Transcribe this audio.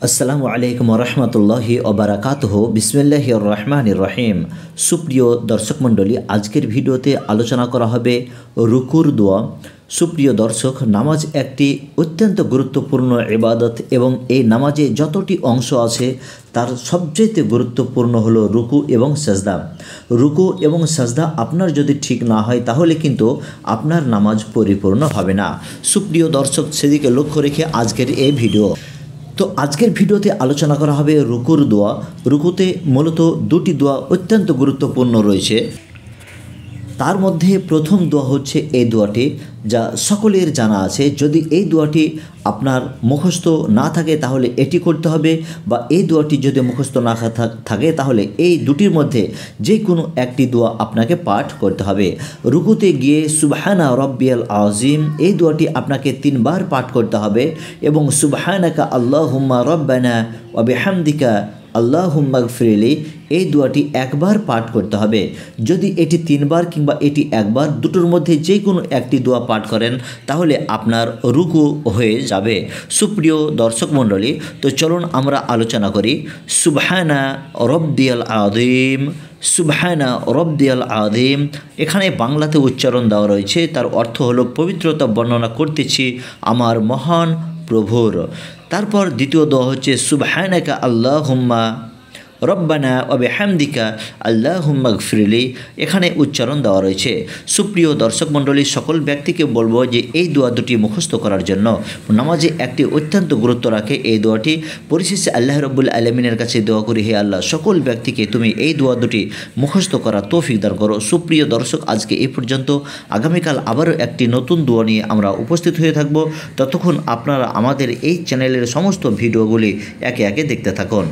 আসসালামু আলাইকুম রহমতুল্লাহি ওবারাকাতুহু বিসমিল্লাহির রহমানির রহিম। সুপ্রিয় দর্শক মণ্ডলী, আজকের ভিডিওতে আলোচনা করা হবে রুকুর দোয়া। সুপ্রিয় দর্শক, নামাজ একটি অত্যন্ত গুরুত্বপূর্ণ ইবাদত এবং এই নামাজে যতটি অংশ আছে তার সবচেয়ে গুরুত্বপূর্ণ হলো রুকু এবং সাজদা। রুকু এবং সাজদা আপনার যদি ঠিক না হয় তাহলে কিন্তু আপনার নামাজ পরিপূর্ণ হবে না। সুপ্রিয় দর্শক, সেদিকে লক্ষ্য রেখে আজকের এই ভিডিও। তো আজকের ভিডিওতে আলোচনা করা হবে রুকুর দোয়া। রুকুতে মূলত দুটি দোয়া অত্যন্ত গুরুত্বপূর্ণ রয়েছে। তার মধ্যে প্রথম দোয়া হচ্ছে এই দোয়াটি, যা সকলের জানা আছে। যদি এই দোয়াটি আপনার মুখস্থ না থাকে তাহলে এটি করতে হবে, বা এই দোয়াটি যদি মুখস্থ না থাকে তাহলে এই দুটির মধ্যে যে কোনো একটি দোয়া আপনাকে পাঠ করতে হবে। রুকুতে গিয়ে সুবহানা রব্বিয়াল আযীম এই দোয়াটি আপনাকে 3 বার পাঠ করতে হবে, এবং সুবহানাকা আল্লাহুম্মা রব্বানা ওয়া বিহামদিকা আল্লাহুম্মা গফিরলি এই দোয়াটি একবার পাঠ করতে হবে। যদি এটি 3 বার কিংবা এটি একবার, দুটোর মধ্যে যে কোনো একটি দোয়া পাঠ করেন তাহলে আপনার রুকু হয়ে যাবে। সুপ্রিয় দর্শক মণ্ডলী, তো চলুন আমরা আলোচনা করি সুবহানা রব্বিয়াল আযীম। সুবহানা রব্বিয়াল আযীম এখানে বাংলাতে উচ্চারণ দেওয়া রয়েছে, তার অর্থ হলো পবিত্রতা বর্ণনা করতেছি আমার মহান প্রভুর। তারপর দ্বিতীয় দোয়া হচ্ছে সুবহানাকা আল্লাহুম্মা রব্বানা ওয়া বিহামদিকা আল্লাহুম্মা গফিরলি এখানে উচ্চারণ দেওয়া রয়েছে। সুপ্রিয় দর্শক মণ্ডলী, সকল ব্যক্তিকে বলবো যে এই দোয়া দুটি মুখস্থ করার জন্য নামাজে একটি অত্যন্ত গুরুত্ব রাখে এই দোয়াটি। পরিশেষে আল্লাহ রাব্বুল আলামিনের কাছে দোয়া করি, হে আল্লাহ, সকল ব্যক্তিকে তুমি এই দোয়া দুটি মুখস্থ করার তৌফিক দান করো। সুপ্রিয় দর্শক, আজকে এই পর্যন্ত। আগামীকাল আবারও একটি নতুন দোয়া নিয়ে আমরা উপস্থিত হয়ে থাকব। ততক্ষণ আপনারা আমাদের এই চ্যানেলের সমস্ত ভিডিওগুলি একে একে দেখতে থাকুন।